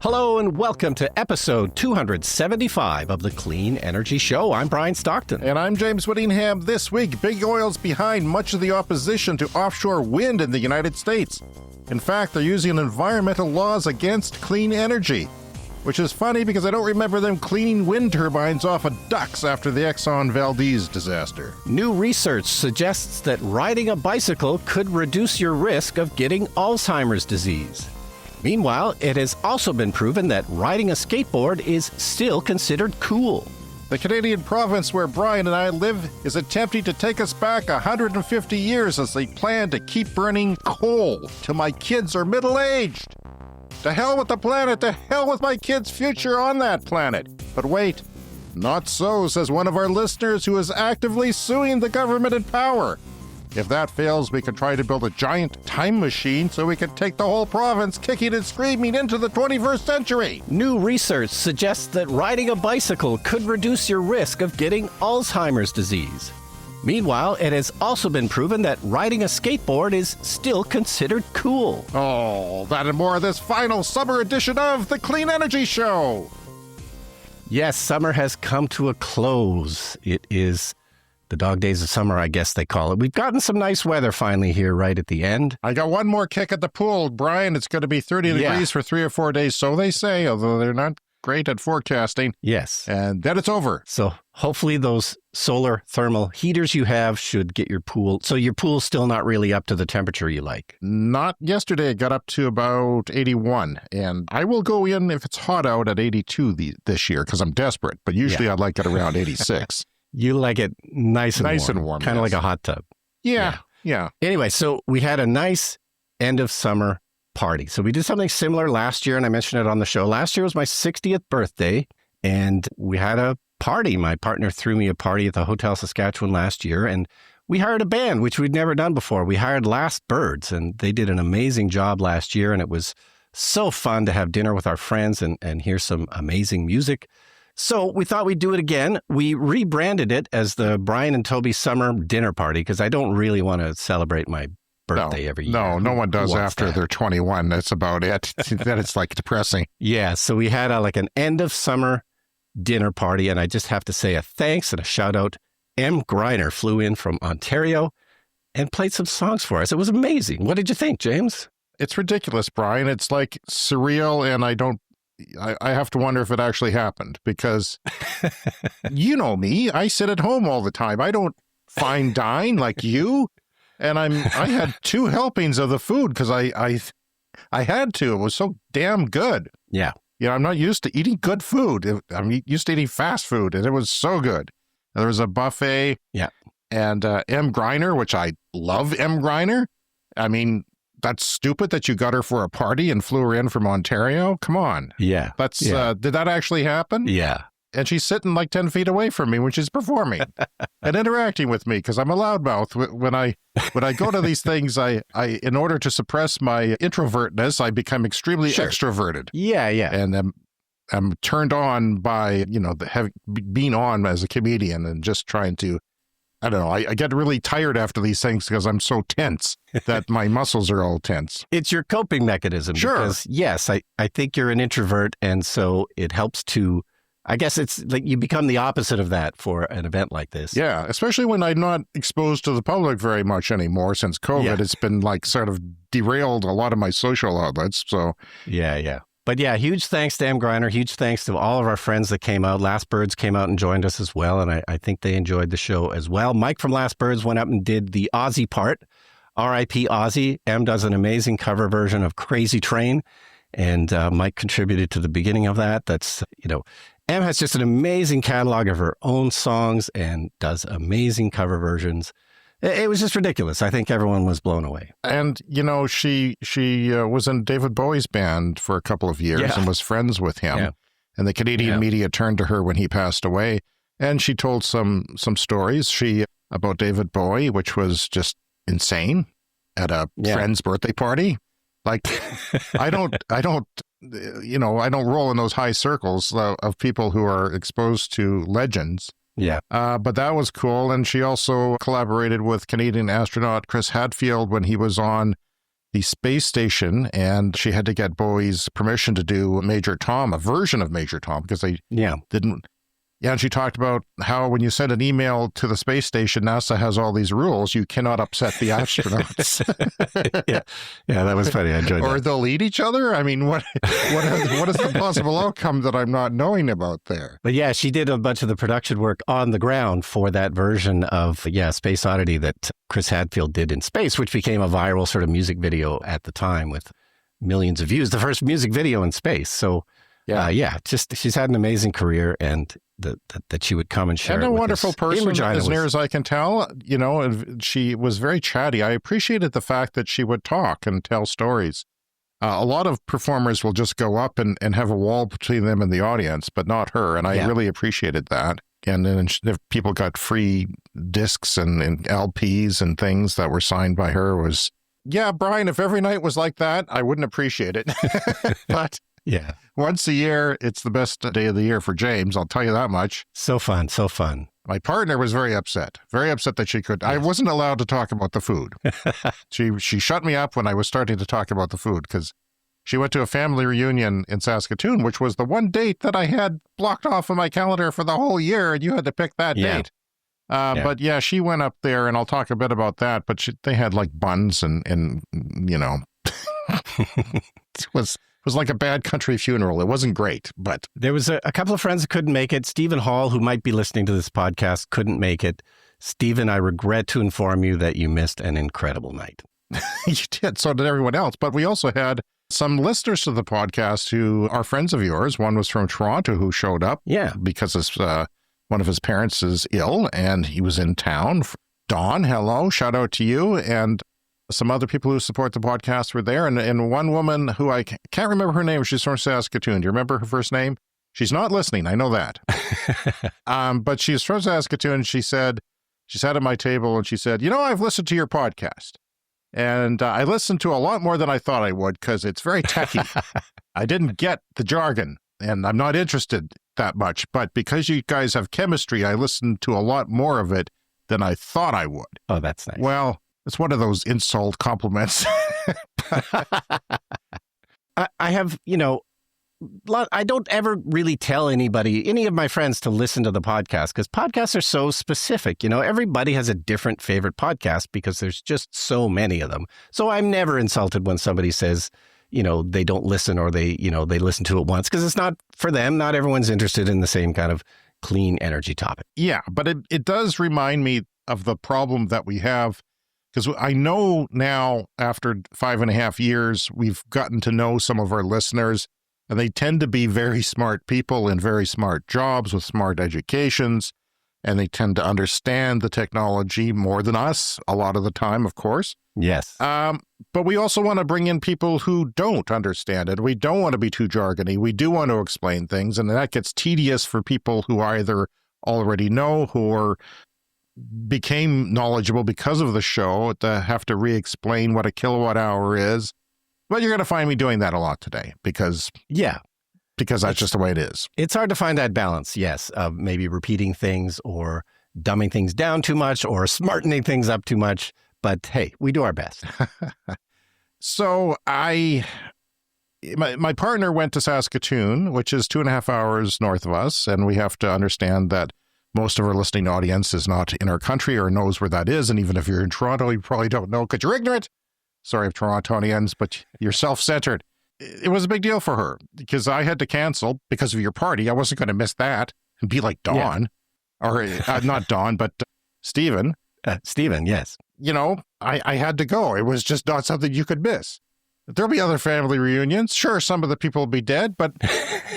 Hello and welcome to episode 275 of the Clean Energy Show. I'm Brian Stockton. And I'm James Whittingham. This week, big oil's behind much of the opposition to offshore wind in the United States. In fact, they're using environmental laws against clean energy, which is funny because I don't remember them cleaning wind turbines off of ducks after the Exxon Valdez disaster. New research suggests that riding a bicycle could reduce your risk of getting Alzheimer's disease. Meanwhile, it has also been proven that riding a skateboard is still considered cool. The Canadian province where Brian and I live is attempting to take us back 150 years as they plan to keep burning coal till my kids are middle-aged. To hell with the planet, to hell with my kids' future on that planet. But wait, not so, says one of our listeners who is actively suing the government in power. If that fails, we can try to build a giant time machine so we can take the whole province kicking and screaming into the 21st century. New research suggests that riding a bicycle could reduce your risk of getting Alzheimer's disease. Meanwhile, it has also been proven that riding a skateboard is still considered cool. Oh, that and more of this final summer edition of the Clean Energy Show. Yes, summer has come to a close. It is the dog days of summer, I guess they call it. We've gotten some nice weather finally here right at the end. I got one more kick at the pool, Brian. It's going to be 30 degrees for 3 or 4 days, so they say, although they're not great at forecasting. Yes. And then it's over. So hopefully those solar thermal heaters you have should get your pool. So your pool's still not really up to the temperature you like. Not yesterday. It got up to about 81. And I will go in if it's hot out at 82 this year because I'm desperate. But usually I'd like it around 86. You like it nice and warm. Kind of like a hot tub. Yeah. Anyway, so we had a nice end of summer party. So we did something similar last year, and I mentioned it on the show. Last year was my 60th birthday, and we had a party. My partner threw me a party at the Hotel Saskatchewan last year, and we hired a band, which we'd never done before. We hired Last Birds, and they did an amazing job last year, and it was so fun to have dinner with our friends and hear some amazing music. So we thought we'd do it again. We rebranded it as the Brian and Toby Summer Dinner Party because I don't really want to celebrate my birthday every year. No one does after they're 21. That's about it. Then it's like depressing. Yeah, so we had like an end of summer dinner party, and I just have to say a thanks and a shout out. M. Greiner flew in from Ontario and played some songs for us. It was amazing. What did you think, James? It's ridiculous, Brian. It's like surreal, and I have to wonder if it actually happened because you know me, I sit at home all the time. I don't fine dine like you. And I had 2 helpings of the food because I had to. It was so damn good. Yeah. You know, I'm not used to eating good food. I'm used to eating fast food, and it was so good. There was a buffet. Yeah. And M. Greiner, which I love M. Greiner. I mean, that's stupid that you got her for a party and flew her in from Ontario. Come on. Yeah. Did that actually happen? Yeah. And she's sitting like 10 feet away from me when she's performing and interacting with me because I'm a loudmouth. When I go to these things, I in order to suppress my introvertness, I become extremely extroverted. Yeah. And I'm turned on by, being on as a comedian and just trying to, I don't know, I get really tired after these things because I'm so tense that my muscles are all tense. It's your coping mechanism. Sure. Because, yes, I think you're an introvert, and so it helps to, I guess it's like you become the opposite of that for an event like this. Yeah, especially when I'm not exposed to the public very much anymore since COVID. Yeah. It's been like sort of derailed a lot of my social outlets. So Yeah. But yeah, huge thanks to M. Greiner. Huge thanks to all of our friends that came out. Last Birds came out and joined us as well, and I think they enjoyed the show as well. Mike from Last Birds went up and did the Aussie part. R.I.P. Aussie. M does an amazing cover version of Crazy Train, and Mike contributed to the beginning of that. That's, M has just an amazing catalog of her own songs and does amazing cover versions. It was just ridiculous. I think everyone was blown away. And, she was in David Bowie's band for a couple of years and was friends with him. Yeah. And the Canadian media turned to her when he passed away. And she told some stories about David Bowie, which was just insane at a friend's birthday party. Like, I don't roll in those high circles of people who are exposed to legends. Yeah. But that was cool. And she also collaborated with Canadian astronaut Chris Hadfield when he was on the space station, and she had to get Bowie's permission to do Major Tom, a version of Major Tom, because they didn't. Yeah, and she talked about how when you send an email to the space station, NASA has all these rules. You cannot upset the astronauts. yeah, that was funny. I enjoyed that. Or they'll eat each other? I mean, what is the possible outcome that I'm not knowing about there? But yeah, she did a bunch of the production work on the ground for that version of, Space Oddity that Chris Hadfield did in space, which became a viral sort of music video at the time with millions of views. The first music video in space. So, just she's had an amazing career, and that she would come and share. And it a with wonderful us. person, as near as I can tell. You know, she was very chatty. I appreciated the fact that she would talk and tell stories. A lot of performers will just go up and have a wall between them and the audience, but not her. And I really appreciated that. And then if people got free discs and LPs and things that were signed by her. Was, Brian, if every night was like that, I wouldn't appreciate it. But once a year, it's the best day of the year for James. I'll tell you that much. So fun. So fun. My partner was very upset that she could. I wasn't allowed to talk about the food. She shut me up when I was starting to talk about the food, because she went to a family reunion in Saskatoon, which was the one date that I had blocked off of my calendar for the whole year, and you had to pick that date. But she went up there, and I'll talk a bit about that. But they had like buns and you know, it was like a bad country funeral. It wasn't great, but there was a couple of friends that couldn't make it. Stephen Hall, who might be listening to this podcast, couldn't make it. Stephen, I regret to inform you that you missed an incredible night. You did. So did everyone else. But we also had some listeners to the podcast who are friends of yours. One was from Toronto who showed up because one of his parents is ill and he was in town. Dawn, hello, shout out to you. And some other people who support the podcast were there. And one woman who I can't remember her name, she's from Saskatoon. Do you remember her first name? She's not listening. I know that. But she's from Saskatoon. She sat at my table and she said, I've listened to your podcast. And I listened to a lot more than I thought I would, because it's very techy. I didn't get the jargon, and I'm not interested that much. But because you guys have chemistry, I listened to a lot more of it than I thought I would. Oh, that's nice. Well, it's one of those insult compliments. I have, I don't ever really tell any of my friends to listen to the podcast, because podcasts are so specific. Everybody has a different favorite podcast because there's just so many of them. So I'm never insulted when somebody says, they don't listen, or they listen to it once, because it's not for them. Not everyone's interested in the same kind of clean energy topic. Yeah, but it does remind me of the problem that we have. Because I know now, after 5.5 years, we've gotten to know some of our listeners, and they tend to be very smart people in very smart jobs with smart educations, and they tend to understand the technology more than us a lot of the time, of course. Yes. But we also want to bring in people who don't understand it. We don't want to be too jargony. We do want to explain things, and that gets tedious for people who either already know or became knowledgeable because of the show, to have to re-explain what a kilowatt hour is. But you're going to find me doing that a lot today because that's just the way it is. It's hard to find that balance, yes, of maybe repeating things or dumbing things down too much or smartening things up too much. But hey, we do our best. So my partner went to Saskatoon, which is 2.5 hours north of us, and we have to understand that most of our listening audience is not in our country or knows where that is. And even if you're in Toronto, you probably don't know because you're ignorant. Sorry, Torontonians, but you're self-centered. It was a big deal for her because I had to cancel because of your party. I wasn't going to miss that and be like Dawn, or not Dawn, but Stephen. Stephen, yes. I had to go. It was just not something you could miss. There'll be other family reunions. Sure, some of the people will be dead, but,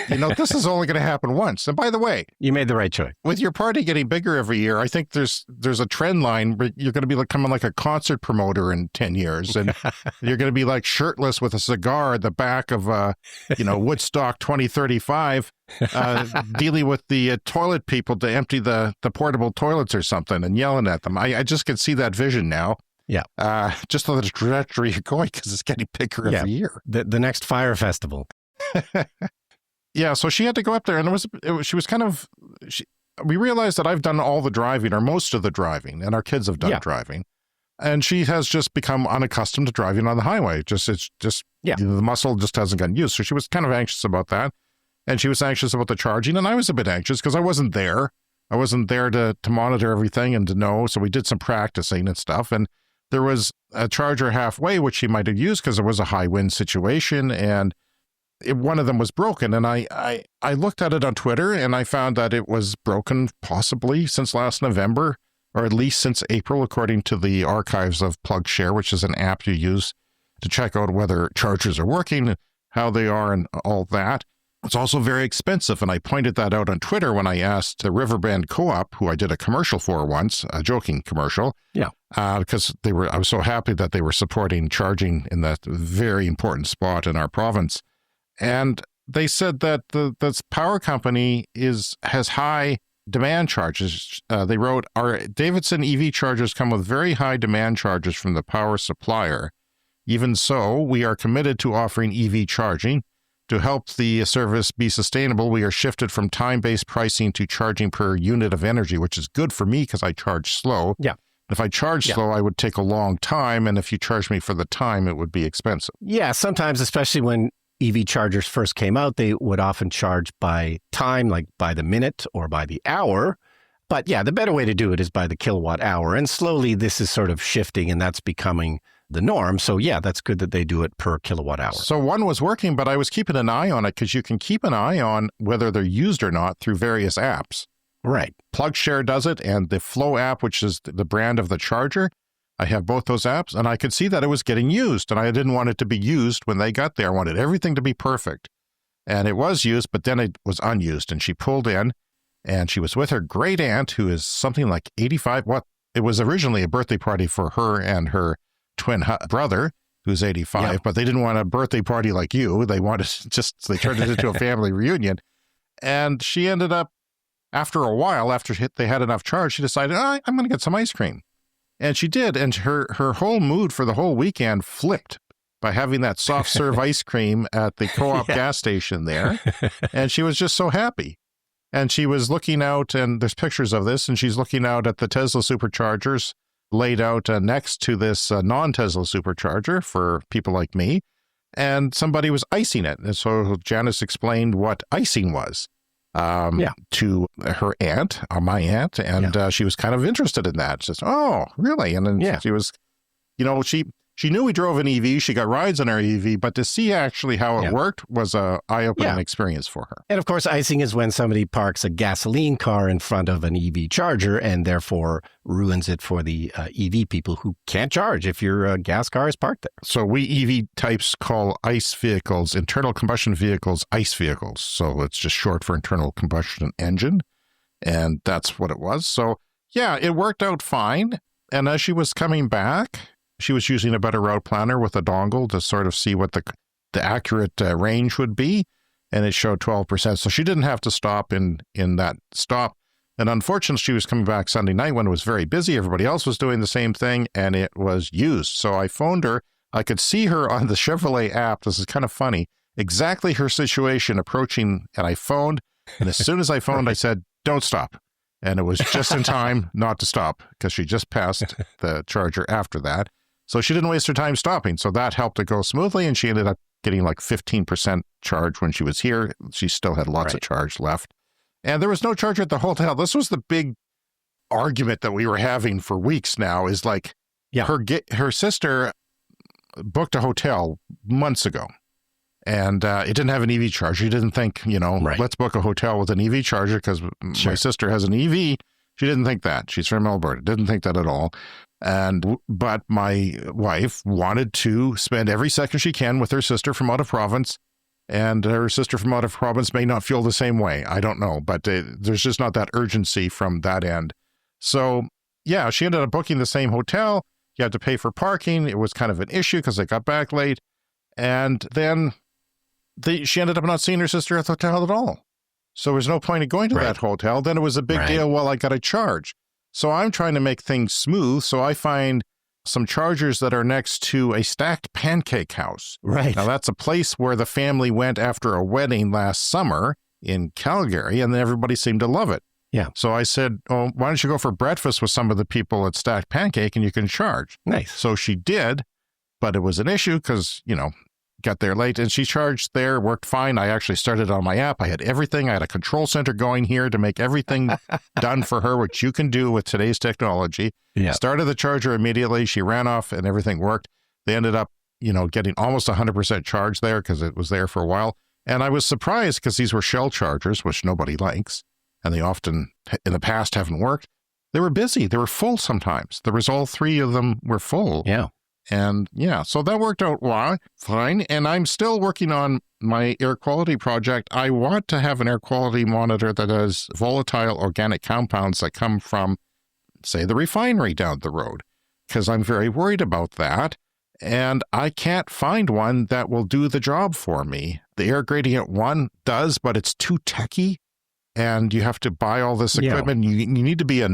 this is only going to happen once. And by the way, you made the right choice. With your party getting bigger every year, I think there's a trend line where you're going to be becoming like a concert promoter in 10 years. And you're going to be like shirtless with a cigar at the back of, Woodstock 2035, dealing with the toilet people to empty the portable toilets or something and yelling at them. I just can see that vision now. Yeah. Just on the trajectory you're going, because it's getting bigger every year. The next fire festival. Yeah, so she had to go up there, and we realized that I've done all the driving, or most of the driving, and our kids have done driving. And she has just become unaccustomed to driving on the highway. The muscle just hasn't gotten used. So she was kind of anxious about that. And she was anxious about the charging. And I was a bit anxious because I wasn't there. I wasn't there to monitor everything and to know. So we did some practicing and stuff. And there was a charger halfway, which she might have used because it was a high wind situation. And one of them was broken. And I looked at it on Twitter and I found that it was broken possibly since last November, or at least since April, according to the archives of PlugShare, which is an app you use to check out whether chargers are working, how they are, and all that. It's also very expensive, and I pointed that out on Twitter when I asked the Riverbend Co-op, who I did a commercial for once, a joking commercial, because I was so happy that they were supporting charging in that very important spot in our province. And they said that this power company has high demand charges. They wrote, our Davidson EV chargers come with very high demand charges from the power supplier. Even so, we are committed to offering EV charging. To help the service be sustainable, we are shifted from time-based pricing to charging per unit of energy, which is good for me because I charge slow. Yeah. If I charge slow, I would take a long time. And if you charge me for the time, it would be expensive. Yeah, sometimes, especially when EV chargers first came out, they would often charge by time, like by the minute or by the hour. But yeah, the better way to do it is by the kilowatt hour. And slowly this is sort of shifting and that's becoming the norm. So yeah, that's good that they do it per kilowatt hour. So one was working, but I was keeping an eye on it because you can keep an eye on whether they're used or not through various apps. Right. PlugShare does it, and the Flow app, which is the brand of the charger. I have both those apps, and I could see that it was getting used, and I didn't want it to be used when they got there. I wanted everything to be perfect. And it was used, but then it was unused, and she pulled in, and she was with her great aunt, who is something like 85. It was originally a birthday party for her and her twin brother, who's 85, but they didn't want a birthday party like you. They wanted they turned it into a family reunion. And she ended up, after a while, after they had enough charge, she decided, I'm going to get some ice cream. And she did. And her whole mood for the whole weekend flipped by having that soft serve ice cream at the co-op gas station there. And she was just so happy. And she was looking out, and there's pictures of this, and she's looking out at the Tesla superchargers laid out next to this non-Tesla supercharger for people like me. And somebody was icing it. And so Janice explained what icing was to her aunt, my aunt, and she was kind of interested in that. She says, oh, really? And then she was, she knew we drove an EV. She got rides on our EV, but to see actually how it worked was a eye-opening experience for her. And of course, icing is when somebody parks a gasoline car in front of an EV charger and therefore ruins it for the EV people who can't charge if your gas car is parked there. So we EV types call ICE vehicles, internal combustion vehicles, ICE vehicles. So it's just short for internal combustion engine. And that's what it was. So yeah, it worked out fine. And as she was coming back, she was using a better route planner with a dongle to sort of see what the accurate range would be, and it showed 12%. So she didn't have to stop in that stop. And unfortunately, she was coming back Sunday night when it was very busy. Everybody else was doing the same thing, and it was used. So I phoned her. I could see her on the Chevrolet app. This is kind of funny. Exactly her situation approaching, and I phoned. And as soon as I phoned, I said, don't stop. And it was just in time not to stop because she just passed the charger after that. So she didn't waste her time stopping. So that helped it go smoothly. And she ended up getting like 15% charge when she was here. She still had lots of charge left. And there was no charger at the hotel. This was the big argument that we were having for weeks now is like her sister booked a hotel months ago. And it didn't have an EV charger. She didn't think, let's book a hotel with an EV charger because my sister has an EV. She didn't think that. She's from Alberta. Didn't think that at all. But my wife wanted to spend every second she can with her sister from out of province, and her sister from out of province may not feel the same way. I don't know, but there's just not that urgency from that end. So yeah, she ended up booking the same hotel. You had to pay for parking. It was kind of an issue because they got back late. And then she ended up not seeing her sister at the hotel at all. So there was no point in going to that hotel. Then it was a big deal. Well, I got to charge. So I'm trying to make things smooth. So I find some chargers that are next to a stacked pancake house. Right. Now, that's a place where the family went after a wedding last summer in Calgary, and everybody seemed to love it. Yeah. So I said, oh, why don't you go for breakfast with some of the people at Stacked Pancake and you can charge? Nice. So she did, but it was an issue because, got there late and she charged there, worked fine. I actually started on my app. I had everything. I had a control center going here to make everything done for her, which you can do with today's technology. Yeah. Started the charger immediately. She ran off and everything worked. They ended up, getting almost 100% charge there because it was there for a while. And I was surprised because these were shell chargers, which nobody likes. And they often, in the past, haven't worked. They were busy. They were full sometimes. There was all three of them were full. Yeah. And so that worked out fine. And I'm still working on my air quality project. I want to have an air quality monitor that has volatile organic compounds that come from, say, the refinery down the road, because I'm very worried about that. And I can't find one that will do the job for me. The air gradient one does, but it's too techy. And you have to buy all this equipment. You need to be a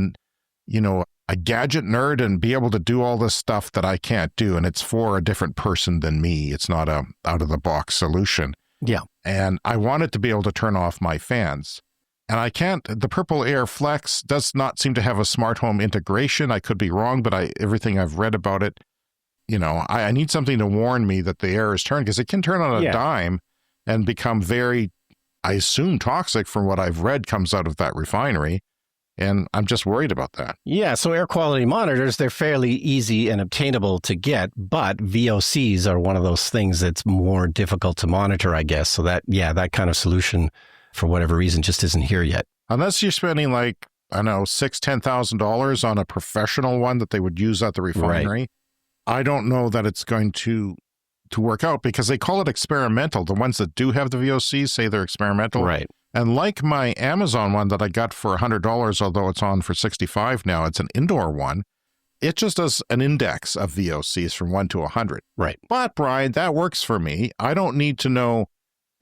gadget nerd and be able to do all this stuff that I can't do. And it's for a different person than me. It's not a out-of-the-box solution. Yeah. And I wanted to be able to turn off my fans. And I can't. The Purple Air Flex does not seem to have a smart home integration. I could be wrong, but everything I've read about it, I need something to warn me that the air is turned, because it can turn on a dime and become very, I assume, toxic from what I've read comes out of that refinery. And I'm just worried about that. Yeah, so air quality monitors, they're fairly easy and obtainable to get, but VOCs are one of those things that's more difficult to monitor, I guess. So that kind of solution, for whatever reason, just isn't here yet. Unless you're spending $6,000-$10,000 on a professional one that they would use at the refinery, I don't know that it's going to work out, because they call it experimental. The ones that do have the VOCs say they're experimental. Right. And like my Amazon one that I got for $100, although it's on for $65 now, it's an indoor one. It just does an index of VOCs from 1 to 100. Right. But Brian, that works for me. I don't need to know.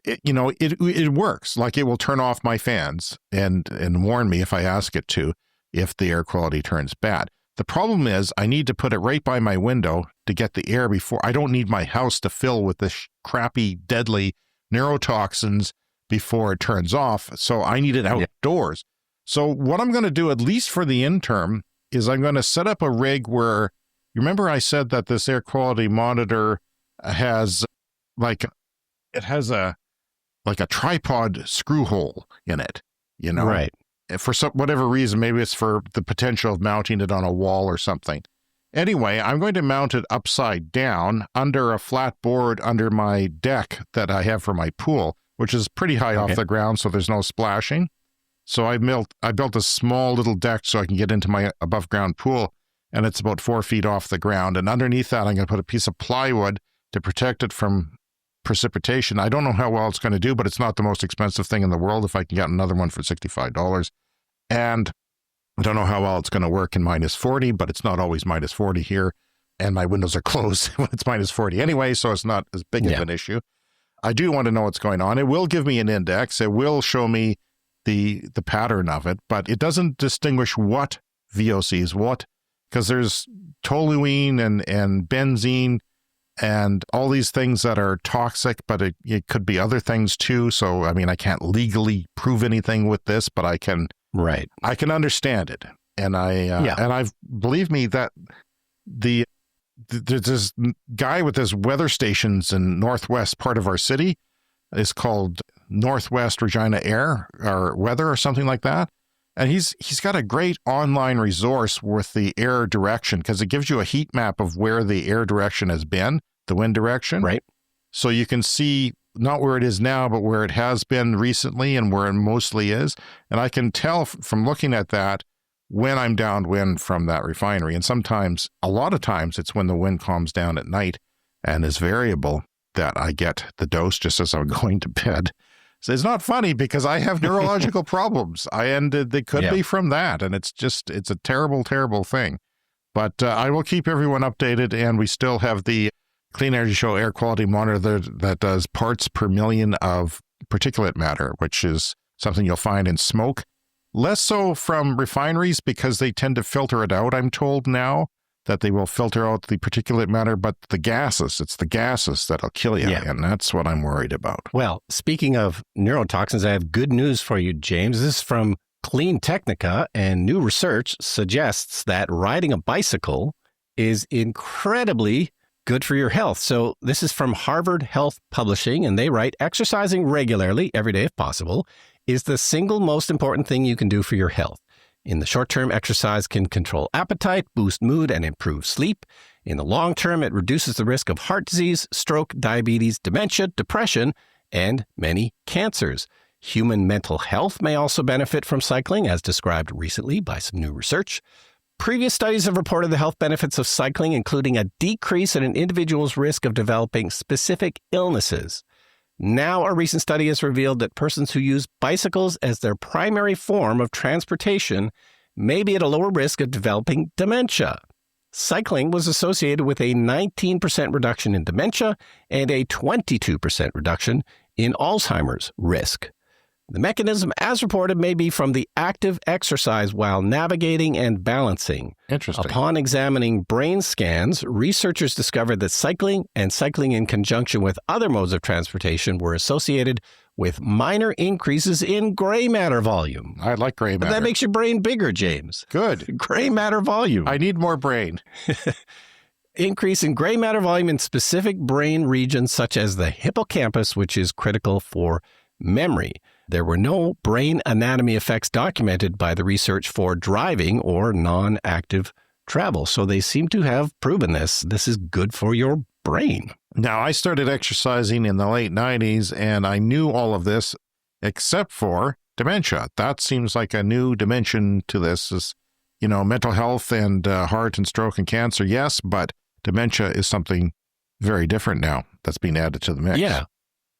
It works. Like, it will turn off my fans and warn me if I ask it to, if the air quality turns bad. The problem is I need to put it right by my window to get the air before. I don't need my house to fill with this crappy, deadly neurotoxins before it turns off. So I need it outdoors. So what I'm going to do, at least for the interim, is I'm going to set up a rig where, you remember I said that this air quality monitor has a tripod screw hole in it, Right. For whatever reason. Maybe it's for the potential of mounting it on a wall or something. Anyway, I'm going to mount it upside down under a flat board under my deck that I have for my pool, which is pretty high off the ground, so there's no splashing. So I built a small little deck so I can get into my above ground pool, and it's about 4 feet off the ground. And underneath that, I'm going to put a piece of plywood to protect it from precipitation. I don't know how well it's going to do, but it's not the most expensive thing in the world if I can get another one for $65. And I don't know how well it's going to work in -40, but it's not always -40 here. And my windows are closed when it's -40 anyway, so it's not as big of an issue. I do want to know what's going on. It will give me an index. It will show me the pattern of it, but it doesn't distinguish what VOCs, because there's toluene and benzene and all these things that are toxic, but it could be other things too. So, I mean, I can't legally prove anything with this, but I can understand it. And believe me that there's this guy with his weather stations in northwest part of our city. It's called Northwest Regina Air or Weather or something like that. And he's got a great online resource with the air direction, because it gives you a heat map of where the air direction has been, the wind direction. Right. So you can see not where it is now, but where it has been recently and where it mostly is. And I can tell from looking at that when I'm downwind from that refinery. And sometimes, a lot of times, it's when the wind calms down at night and is variable that I get the dose just as I'm going to bed. So it's not funny, because I have neurological problems. They could be from that. And it's a terrible, terrible thing. But I will keep everyone updated. And we still have the Clean Energy Show air quality monitor that does parts per million of particulate matter, which is something you'll find in smoke. Less so from refineries, because they tend to filter it out, I'm told now, that they will filter out the particulate matter, but it's the gases that'll kill you. Yeah. And that's what I'm worried about. Well, speaking of neurotoxins, I have good news for you, James. This is from Clean Technica and new research suggests that riding a bicycle is incredibly good for your health. So this is from Harvard Health Publishing, and they write, exercising regularly, every day if possible, is the single most important thing you can do for your health. In the short term, exercise can control appetite, boost mood, and improve sleep. In the long term, it reduces the risk of heart disease, stroke, diabetes, dementia, depression, and many cancers. Human mental health may also benefit from cycling, as described recently by some new research. Previous studies have reported the health benefits of cycling, including a decrease in an individual's risk of developing specific illnesses. Now, a recent study has revealed that persons who use bicycles as their primary form of transportation may be at a lower risk of developing dementia. Cycling was associated with a 19% reduction in dementia and a 22% reduction in Alzheimer's risk. The mechanism, as reported, may be from the active exercise while navigating and balancing. Interesting. Upon examining brain scans, researchers discovered that cycling and cycling in conjunction with other modes of transportation were associated with minor increases in gray matter volume. I like gray matter. That makes your brain bigger, James. Good. Gray matter volume. I need more brain. Increase in gray matter volume in specific brain regions such as the hippocampus, which is critical for memory. There were no brain anatomy effects documented by the research for driving or non-active travel. So they seem to have proven this. This is good for your brain. Now, I started exercising in the late 90s, and I knew all of this except for dementia. That seems like a new dimension to this. Is, mental health and heart and stroke and cancer, yes, but dementia is something very different now that's being added to the mix. Yeah.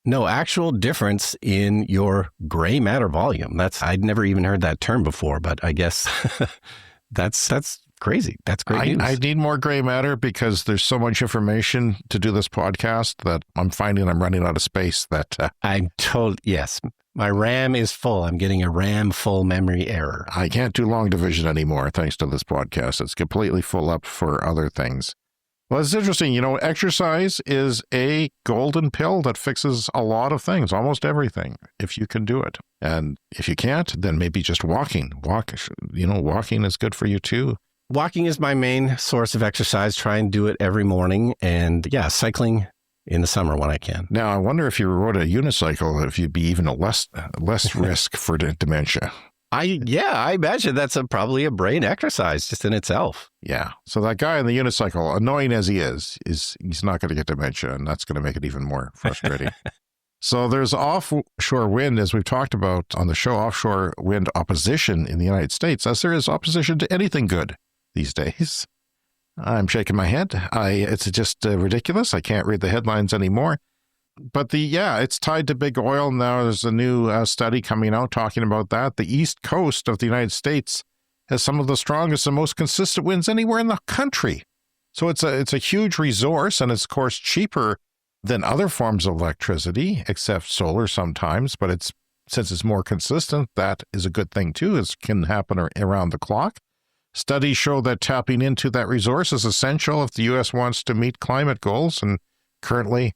No actual difference in your gray matter volume. I'd never even heard that term before, but I guess that's crazy. That's great news. I need more gray matter because there's so much information to do this podcast that I'm finding I'm running out of space. Yes, my RAM is full. I'm getting a RAM full memory error. I can't do long division anymore thanks to this podcast. It's completely full up for other things. Well, it's interesting. Exercise is a golden pill that fixes a lot of things, almost everything, if you can do it. And if you can't, then maybe just walking. Walking is good for you too. Walking is my main source of exercise. Try and do it every morning. And yeah, cycling in the summer when I can. Now, I wonder if you rode a unicycle, if you'd be even a less risk for dementia. I imagine that's probably a brain exercise just in itself. Yeah. So that guy on the unicycle, annoying as he is he's not going to get dementia, and that's going to make it even more frustrating. So there's offshore wind, as we've talked about on the show, offshore wind opposition in the United States, as there is opposition to anything good these days. I'm shaking my head. It's just ridiculous. I can't read the headlines anymore. But it's tied to big oil. Now there's a new study coming out talking about that. The east coast of the United States has some of the strongest and most consistent winds anywhere in the country. So it's a huge resource, and it's, of course, cheaper than other forms of electricity, except solar sometimes. But since it's more consistent, that is a good thing too. It can happen around the clock. Studies show that tapping into that resource is essential if the U.S. wants to meet climate goals, and currently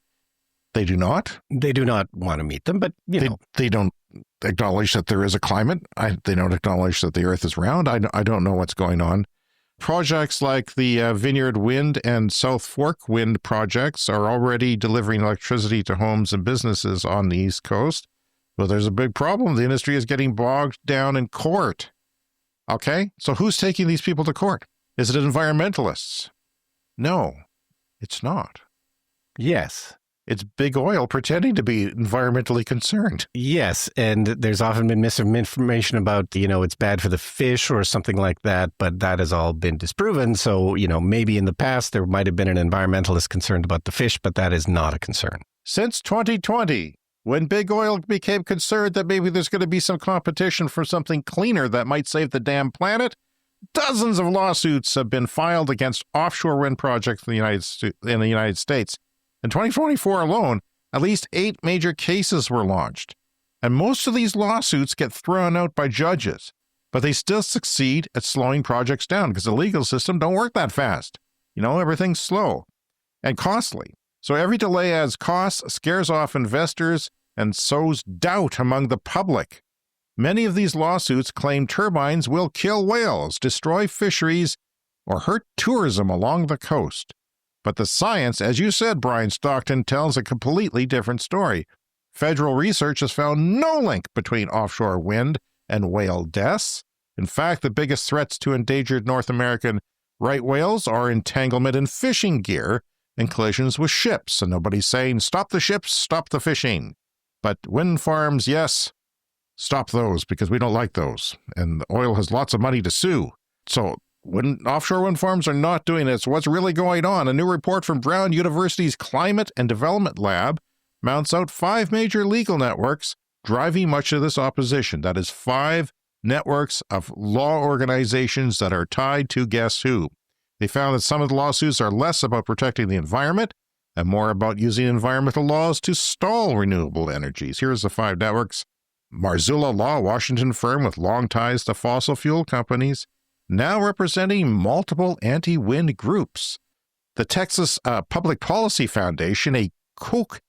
they do not. They do not want to meet them, but they don't acknowledge that there is a climate. They don't acknowledge that the Earth is round. I don't know what's going on. Projects like the Vineyard Wind and South Fork Wind projects are already delivering electricity to homes and businesses on the East Coast. But there's a big problem. The industry is getting bogged down in court. Okay, so who's taking these people to court? Is it environmentalists? No, it's not. Yes. It's big oil pretending to be environmentally concerned. Yes, and there's often been misinformation about, it's bad for the fish or something like that, but that has all been disproven. So, maybe in the past there might have been an environmentalist concerned about the fish, but that is not a concern. Since 2020, when big oil became concerned that maybe there's going to be some competition for something cleaner that might save the damn planet, dozens of lawsuits have been filed against offshore wind projects in the United States. In 2024 alone, at least 8 major cases were launched. And most of these lawsuits get thrown out by judges, but they still succeed at slowing projects down because the legal system don't work that fast. Everything's slow and costly. So every delay adds costs, scares off investors, and sows doubt among the public. Many of these lawsuits claim turbines will kill whales, destroy fisheries, or hurt tourism along the coast. But the science, as you said, Brian Stockton, tells a completely different story. Federal research has found no link between offshore wind and whale deaths. In fact, the biggest threats to endangered North American right whales are entanglement in fishing gear and collisions with ships. And nobody's saying, stop the ships, stop the fishing. But wind farms, yes, stop those because we don't like those. And the oil has lots of money to sue. So when offshore wind farms are not doing it, so what's really going on? A new report from Brown University's Climate and Development Lab mounts out 5 major legal networks driving much of this opposition. That is 5 networks of law organizations that are tied to guess who. They found that some of the lawsuits are less about protecting the environment and more about using environmental laws to stall renewable energies. Here's the 5 networks. Marzullo Law, Washington firm with long ties to fossil fuel companies, now representing multiple anti-wind groups. The Texas Public Policy Foundation, a Koch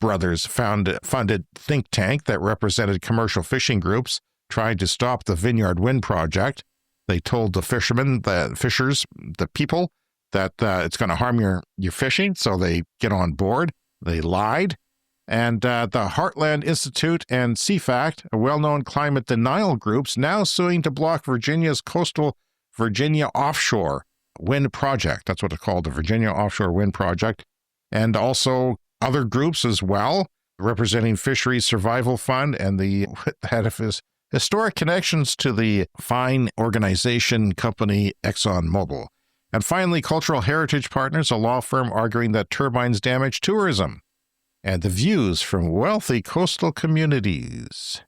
brothers funded think tank that represented commercial fishing groups trying to stop the Vineyard Wind project. They told the fishermen, the fishers, the people that it's going to harm your fishing, so they get on board. They lied. And the Heartland Institute and CFACT, a well-known climate denial groups, now suing to block Virginia's coastal Virginia offshore wind project. That's what it's called, the Virginia Offshore Wind Project. And also other groups as well, representing Fisheries Survival Fund and the head of his historic connections to the fine organization company ExxonMobil. And finally, Cultural Heritage Partners, a law firm arguing that turbines damage tourism. And the views from wealthy coastal communities.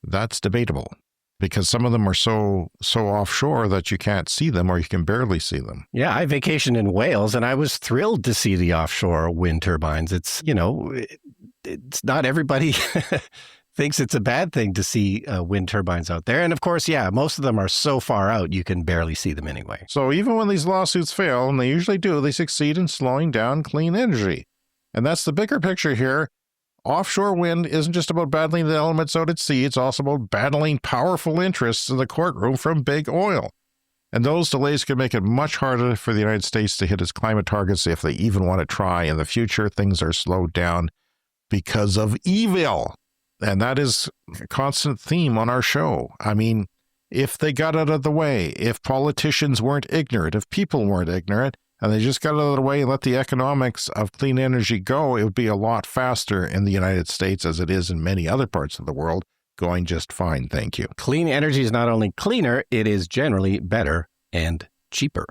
That's debatable because some of them are so offshore that you can't see them or you can barely see them. Yeah, I vacationed in Wales and I was thrilled to see the offshore wind turbines. It's, it's not everybody thinks it's a bad thing to see wind turbines out there. And of course, yeah, most of them are so far out, you can barely see them anyway. So even when these lawsuits fail, and they usually do, they succeed in slowing down clean energy. And that's the bigger picture here. Offshore wind isn't just about battling the elements out at sea. It's also about battling powerful interests in the courtroom from big oil. And those delays could make it much harder for the United States to hit its climate targets if they even want to try. In the future, things are slowed down because of evil. And that is a constant theme on our show. I mean, if they got out of the way, if politicians weren't ignorant, if people weren't ignorant, and they just got out of the way and let the economics of clean energy go, it would be a lot faster in the United States as it is in many other parts of the world, going just fine, thank you. Clean energy is not only cleaner, it is generally better and cheaper.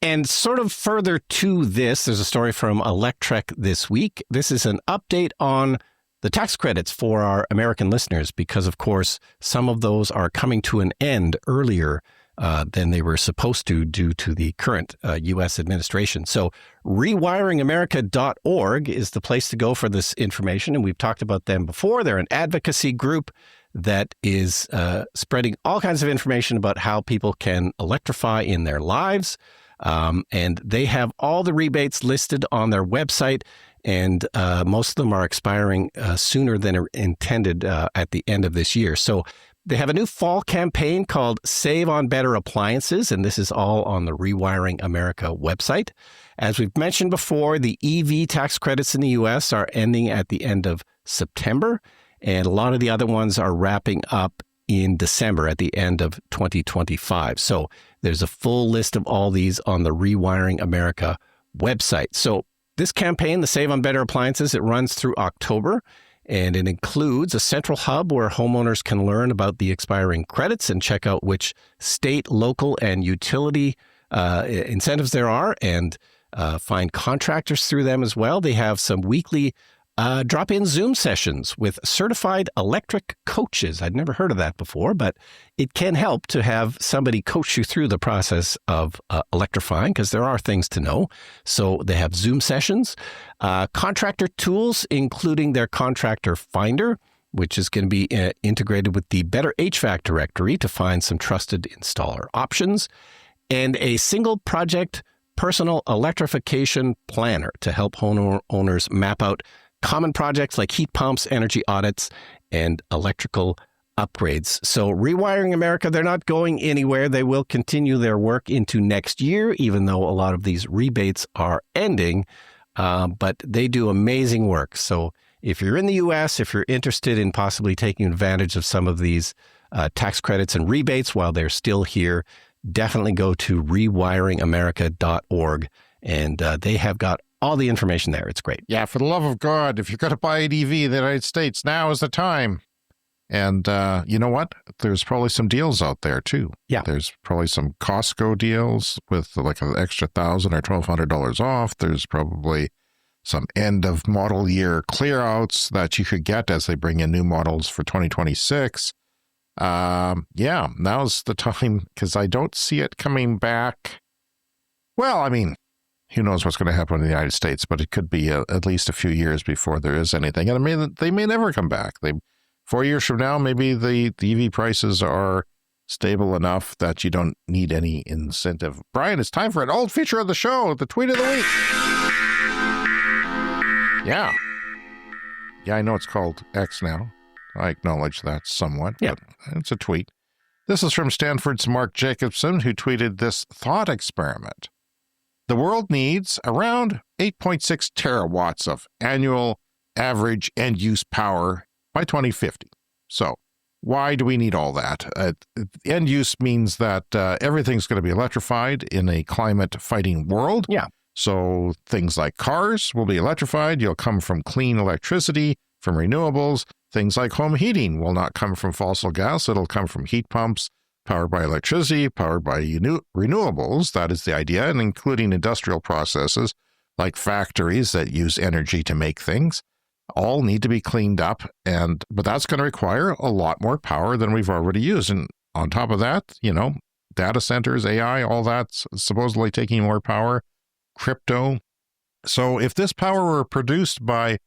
And sort of further to this, there's a story from Electrek this week. This is an update on the tax credits for our American listeners, because, of course, some of those are coming to an end earlier than they were supposed to due to the current U.S. administration. So rewiringamerica.org is the place to go for this information. And we've talked about them before. They're an advocacy group that is spreading all kinds of information about how people can electrify in their lives. And they have all the rebates listed on their website. And most of them are expiring sooner than intended at the end of this year. So they have a new fall campaign called Save on Better Appliances, and this is all on the Rewiring America website. As we've mentioned before, the EV tax credits in the U.S. are ending at the end of September, and a lot of the other ones are wrapping up in December at the end of 2025. So there's a full list of all these on the Rewiring America website. So this campaign, the Save on Better Appliances, it runs through October. And it includes a central hub where homeowners can learn about the expiring credits and check out which state, local, and utility incentives there are and find contractors through them as well. They have some weekly drop-in Zoom sessions with certified electric coaches. I'd never heard of that before, but it can help to have somebody coach you through the process of electrifying because there are things to know. So they have Zoom sessions, contractor tools, including their contractor finder, which is going to be integrated with the Better HVAC directory to find some trusted installer options, and a single project personal electrification planner to help homeowners map out common projects like heat pumps, energy audits, and electrical upgrades. So Rewiring America, they're not going anywhere. They will continue their work into next year, even though a lot of these rebates are ending. But they do amazing work. So if you're in the U.S., if you're interested in possibly taking advantage of some of these tax credits and rebates while they're still here, definitely go to rewiringamerica.org. And they have got all the information there. It's great. Yeah, for the love of God, if you're going to buy an EV in the United States, now is the time. And you know what? There's probably some deals out there, too. Yeah. There's probably some Costco deals with like an extra $1,000 or $1,200 off. There's probably some end-of-model year clear-outs that you could get as they bring in new models for 2026. Yeah, now's the time, because I don't see it coming back. Well, I mean, who knows what's going to happen in the United States, but it could be at least a few years before there is anything. And they may never come back. 4 years from now, maybe the EV prices are stable enough that you don't need any incentive. Brian, it's time for an old feature of the show, the tweet of the week. Yeah. Yeah, I know it's called X now. I acknowledge that somewhat, yeah. But it's a tweet. This is from Stanford's Mark Jacobson, who tweeted this thought experiment. The world needs around 8.6 terawatts of annual average end-use power by 2050. So why do we need all that? End use means that everything's going to be electrified in a climate-fighting world. Yeah. So things like cars will be electrified. You'll come from clean electricity, from renewables. Things like home heating will not come from fossil gas. It'll come from heat pumps, powered by electricity, powered by renewables. That is the idea, and including industrial processes like factories that use energy to make things. All need to be cleaned up, but that's going to require a lot more power than we've already used. And on top of that, data centers, AI, all that's supposedly taking more power, crypto. So if this power were produced by,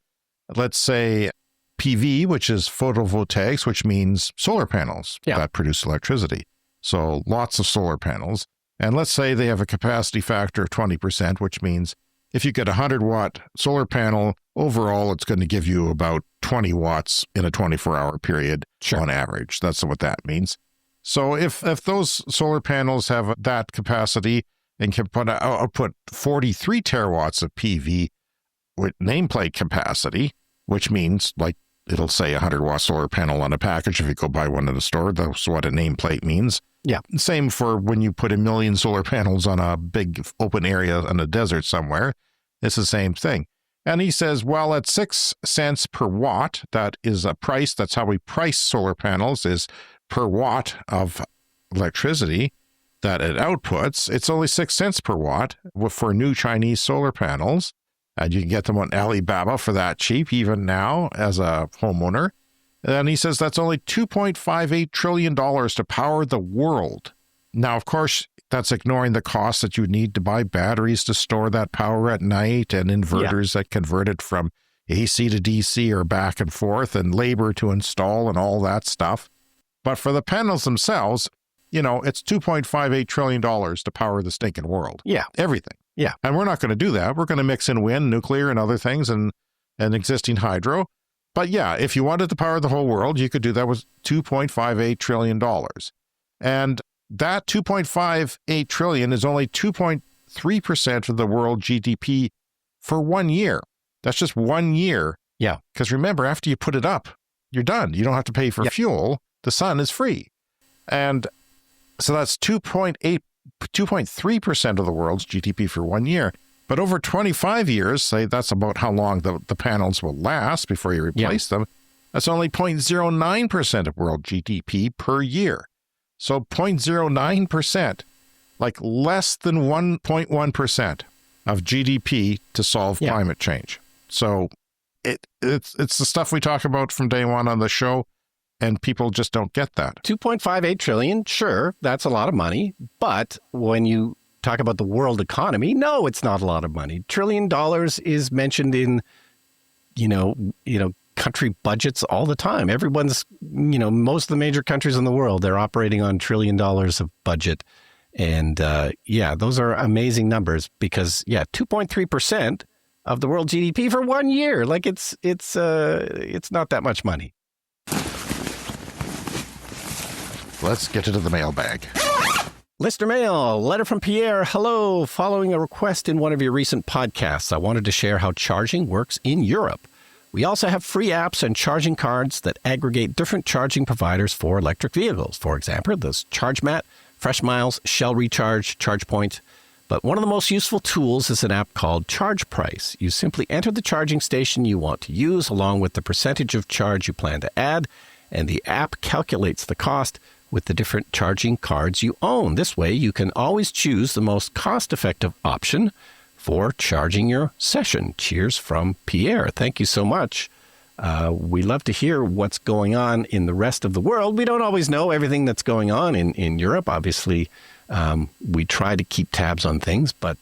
let's say, PV, which is photovoltaics, which means solar panels that produce electricity. So lots of solar panels. And let's say they have a capacity factor of 20%, which means if you get a 100-watt solar panel, overall, it's going to give you about 20 watts in a 24-hour period on average. That's what that means. So if those solar panels have that capacity and can output 43 terawatts of PV with nameplate capacity, which means like it'll say a 100-watt solar panel on a package if you go buy one in a store. That's what a nameplate means. Yeah. Same for when you put 1 million solar panels on a big open area in a desert somewhere. It's the same thing. And he says, well, at 6 cents per watt, that is a price. That's how we price solar panels, is per watt of electricity that it outputs. It's only 6 cents per watt for new Chinese solar panels. And you can get them on Alibaba for that cheap, even now as a homeowner. And he says that's only $2.58 trillion to power the world. Now, of course, that's ignoring the cost that you need to buy batteries to store that power at night and inverters that convert it from AC to DC or back and forth, and labor to install and all that stuff. But for the panels themselves, it's $2.58 trillion to power the stinking world. Yeah. Everything. Yeah. And we're not going to do that. We're going to mix in wind, nuclear, and other things, and existing hydro. But yeah, if you wanted to power the whole world, you could do that with $2.58 trillion. And that $2.58 trillion is only 2.3% of the world GDP for 1 year. That's just 1 year. Yeah. Because remember, after you put it up, you're done. You don't have to pay for fuel. The sun is free. And so that's 2.3% of the world's GDP for 1 year. But over 25 years, say that's about how long the panels will last before you replace them, that's only 0.09% of world GDP per year. So 0.09%, like less than 1.1% of GDP to solve climate change. So it's the stuff we talk about from day one on the show, and people just don't get that. 2.58 trillion, sure, that's a lot of money. But when you talk about the world economy, no, it's not a lot of money. $1 trillion is mentioned in, country budgets all the time. Everyone's, most of the major countries in the world, they're operating on $1 trillion of budget. And those are amazing numbers because 2.3% of the world GDP for 1 year. Like it's not that much money. let's get into the mailbag. Listener mail, letter from Pierre. Hello. Following a request in one of your recent podcasts, I wanted to share how charging works in Europe. We also have free apps and charging cards that aggregate different charging providers for electric vehicles. For example, there's ChargeMat, Fresh Miles, Shell Recharge, ChargePoint. But one of the most useful tools is an app called Charge Price. You simply enter the charging station you want to use along with the percentage of charge you plan to add, and the app calculates the cost with the different charging cards you own. This way, you can always choose the most cost-effective option for charging your session. Cheers from Pierre. Thank you so much. We love to hear what's going on in the rest of the world. We don't always know everything that's going on in Europe. Obviously, we try to keep tabs on things, but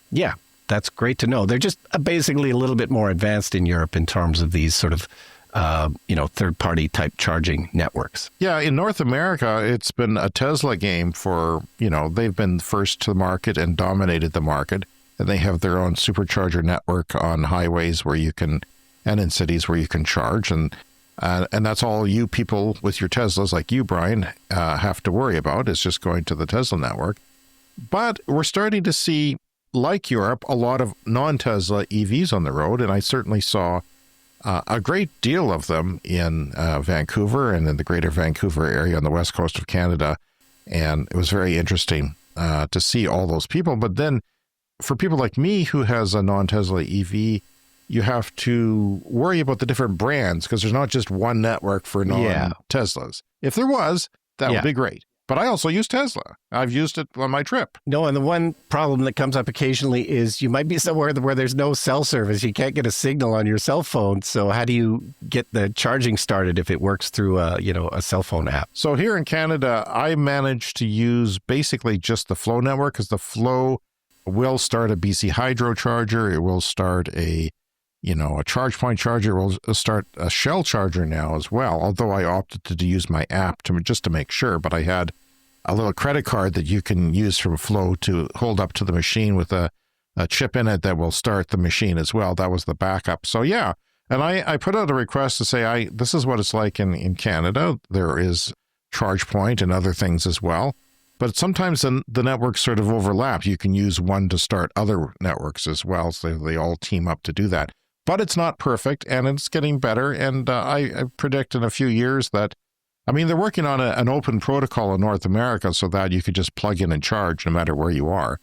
yeah, that's great to know. They're just basically a little bit more advanced in Europe in terms of these sort of third-party type charging networks. Yeah, in North America, it's been a Tesla game for, they've been first to the market and dominated the market. And they have their own supercharger network on highways where you can, and in cities where you can charge. And that's all you people with your Teslas like you, Brian, have to worry about is just going to the Tesla network. But we're starting to see, like Europe, a lot of non-Tesla EVs on the road. And I certainly saw a great deal of them in Vancouver and in the greater Vancouver area on the west coast of Canada. And it was very interesting to see all those people. But then for people like me who has a non-Tesla EV, you have to worry about the different brands because there's not just one network for non-Teslas. If there was, that would be great. But I also use Tesla. I've used it on my trip. No, and the one problem that comes up occasionally is you might be somewhere where there's no cell service. You can't get a signal on your cell phone. So how do you get the charging started if it works through a cell phone app? So here in Canada, I managed to use basically just the Flow network because the Flow will start a BC Hydro charger. It will start a ChargePoint charger. It will start a Shell charger now as well, although I opted to use my app just to make sure. But I had a little credit card that you can use from Flow to hold up to the machine with a chip in it that will start the machine as well. That was the backup. So yeah, and I put out a request to say, this is what it's like in Canada. There is ChargePoint and other things as well. But sometimes the networks sort of overlap. You can use one to start other networks as well. So they all team up to do that. But it's not perfect, and it's getting better. And I predict in a few years that, they're working on an open protocol in North America so that you could just plug in and charge no matter where you are,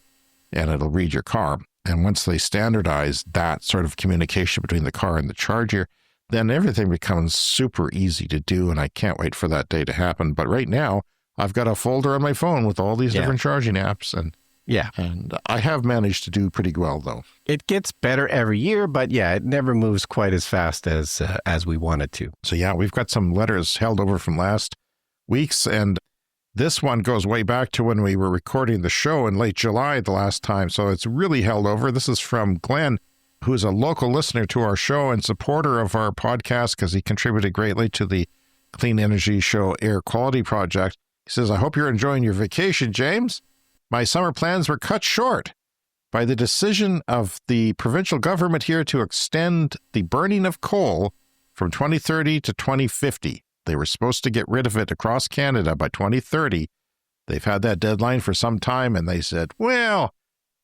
and it'll read your car. And once they standardize that sort of communication between the car and the charger, then everything becomes super easy to do, and I can't wait for that day to happen. But right now, I've got a folder on my phone with all these different charging apps, and I have managed to do pretty well, though. It gets better every year, but it never moves quite as fast as we want it to. So we've got some letters held over from last week's, and this one goes way back to when we were recording the show in late July the last time, so it's really held over. This is from Glenn, who's a local listener to our show and supporter of our podcast because he contributed greatly to the Clean Energy Show Air Quality Project. He says, I hope you're enjoying your vacation, James. My summer plans were cut short by the decision of the provincial government here to extend the burning of coal from 2030 to 2050. They were supposed to get rid of it across Canada by 2030. They've had that deadline for some time, and they said, I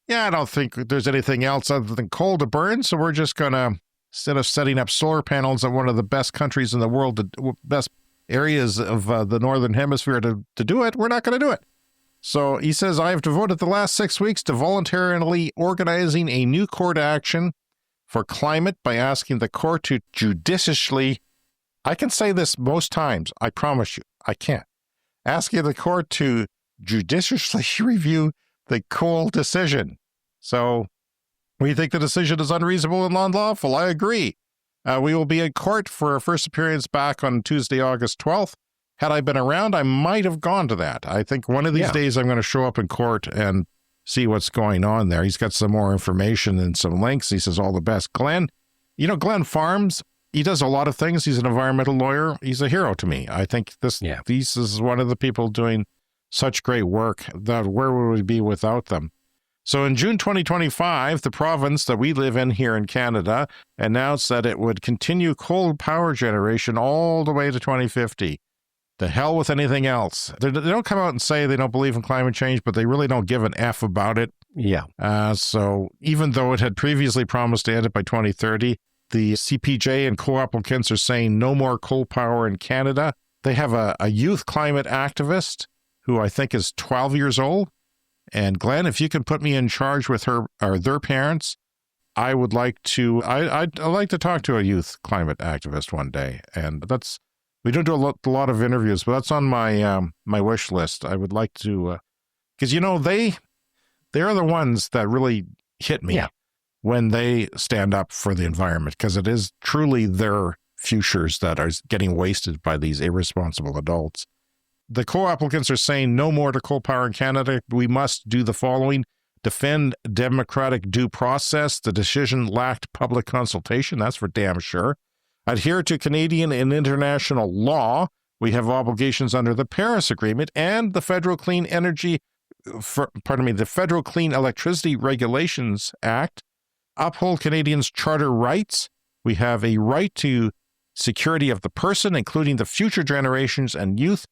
don't think there's anything else other than coal to burn, so we're just going to, instead of setting up solar panels in one of the best countries in the world, the best areas of the Northern Hemisphere to do it, we're not going to do it. So he says, I have devoted the last 6 weeks to voluntarily organizing a new court action for climate by asking the court to judiciously, I can say this most times, I promise you, I can't, asking the court to judiciously review the coal decision. So we think the decision is unreasonable and unlawful. I agree. We will be in court for a first appearance back on Tuesday, August 12th. Had I been around, I might have gone to that. I think one of these days I'm going to show up in court and see what's going on there. He's got some more information and some links. He says, all the best. Glenn, Glenn Farms, he does a lot of things. He's an environmental lawyer. He's a hero to me. I think this is one of the people doing such great work that where would we be without them? So in June 2025, the province that we live in here in Canada announced that it would continue coal power generation all the way to 2050. To hell with anything else. They don't come out and say they don't believe in climate change, but they really don't give an F about it. Yeah. So even though it had previously promised to end it by 2030, the CPJ and co-applicants are saying no more coal power in Canada. They have a youth climate activist who I think is 12 years old. And Glenn, if you can put me in charge with her or their parents, I would like to, I'd like to talk to a youth climate activist one day. And we don't do a lot of interviews, but that's on my my wish list. I would like to, because they're the ones that really hit me when they stand up for the environment, because it is truly their futures that are getting wasted by these irresponsible adults. The co-applicants are saying no more to coal power in Canada. We must do the following: defend democratic due process. The decision lacked public consultation. That's for damn sure. Adhere to Canadian and international law. We have obligations under the Paris Agreement and the Federal Clean Electricity Regulations Act. Uphold Canadians' charter rights. We have a right to security of the person, including the future generations and youth.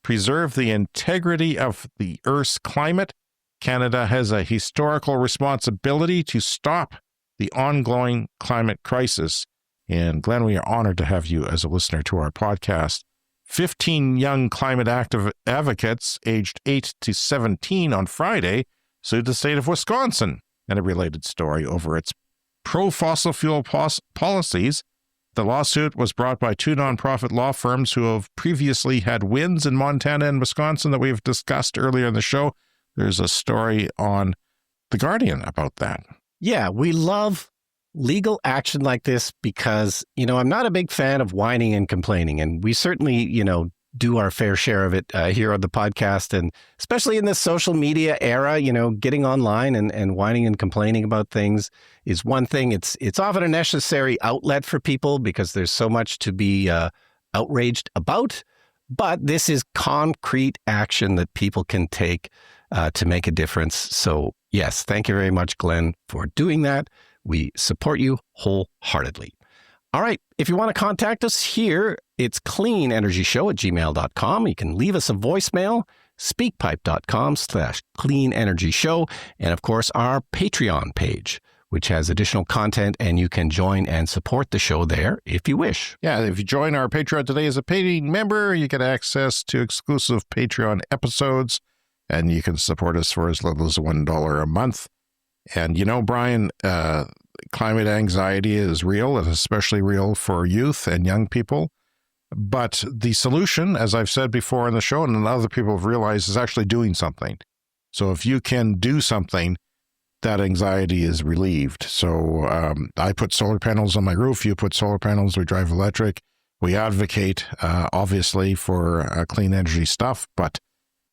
Preserve the integrity of the Earth's climate. Canada has a historical responsibility to stop the ongoing climate crisis. And Glenn, we are honored to have you as a listener to our podcast. 15 young climate advocates aged 8 to 17 on Friday sued the state of Wisconsin in a related story over its pro-fossil fuel policies. The lawsuit was brought by two nonprofit law firms who have previously had wins in Montana and Wisconsin that we've discussed earlier in the show. There's a story on The Guardian about that. Yeah, we love legal action like this because, I'm not a big fan of whining and complaining. And we certainly, do our fair share of it here on the podcast. And especially in this social media era, getting online and whining and complaining about things is one thing. It's often a necessary outlet for people because there's so much to be outraged about. But this is concrete action that people can take to make a difference. So yes, thank you very much, Glenn, for doing that. We support you wholeheartedly. All right. If you want to contact us here, it's cleanenergyshow@gmail.com. You can leave us a voicemail, speakpipe.com/cleanenergyshow. And of course, our Patreon page, which has additional content, and you can join and support the show there if you wish. Yeah, if you join our Patreon today as a paying member, you get access to exclusive Patreon episodes, and you can support us for as little as $1 a month. And Brian, climate anxiety is real, and especially real for youth and young people. But the solution, as I've said before in the show, and other people have realized, is actually doing something. So if you can do something, that anxiety is relieved. So I put solar panels on my roof. You put solar panels. We drive electric. We advocate, obviously, for clean energy stuff. But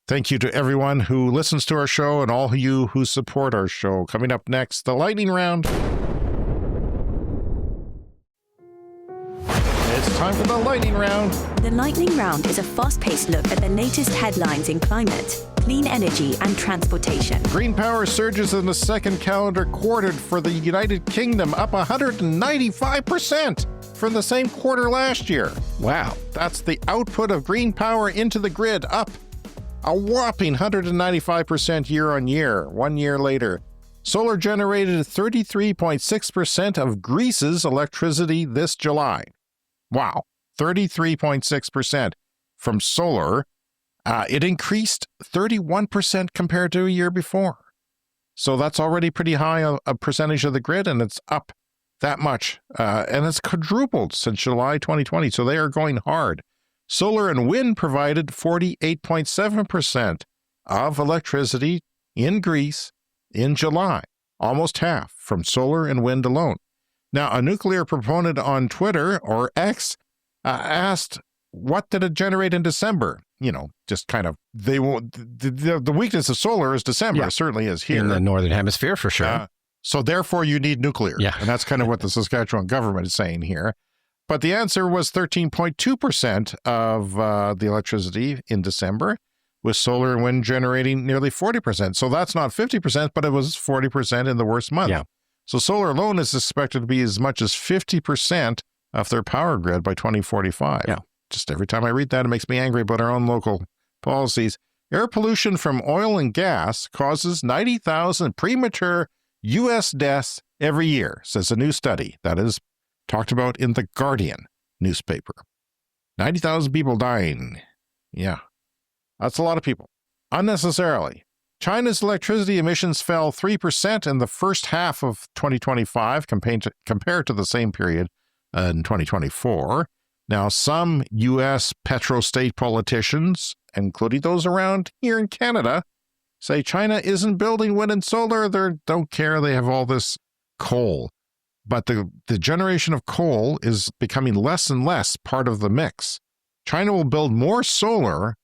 thank you to everyone who listens to our show and all of you who support our show. Coming up next, the lightning round. It's time for the lightning round. The lightning round is a fast-paced look at the latest headlines in climate, clean energy and transportation. Green power surges in the second calendar quarter for the United Kingdom, up 195% from the same quarter last year. Wow. That's the output of green power into the grid, up a whopping 195% year on year, 1 year later. Solar generated 33.6% of Greece's electricity this July. Wow, 33.6% from solar. It increased 31% compared to a year before. So that's already pretty high a percentage of the grid, and it's up that much. And it's quadrupled since July 2020, so they are going hard. Solar and wind provided 48.7% of electricity in Greece in July, almost half from solar and wind alone. Now, a nuclear proponent on Twitter, or X, asked, what did it generate in December? Just kind of, the weakness of solar is December. Yeah. It certainly is here. In the Northern Hemisphere, for sure. So therefore, you need nuclear. Yeah. And that's kind of what the Saskatchewan government is saying here. But the answer was 13.2% of the electricity in December, with solar and wind generating nearly 40%. So that's not 50%, but it was 40% in the worst month. Yeah. So solar alone is expected to be as much as 50% of their power grid by 2045. Yeah. Just every time I read that, it makes me angry about our own local policies. Air pollution from oil and gas causes 90,000 premature U.S. deaths every year, says a new study that is talked about in The Guardian newspaper. 90,000 people dying. Yeah, that's a lot of people. Unnecessarily. China's electricity emissions fell 3% in the first half of 2025 compared to the same period in 2024. Now, some U.S. petrostate politicians, including those around here in Canada, say China isn't building wind and solar. They don't care. They have all this coal. But the generation of coal is becoming less and less part of the mix. China will build more solar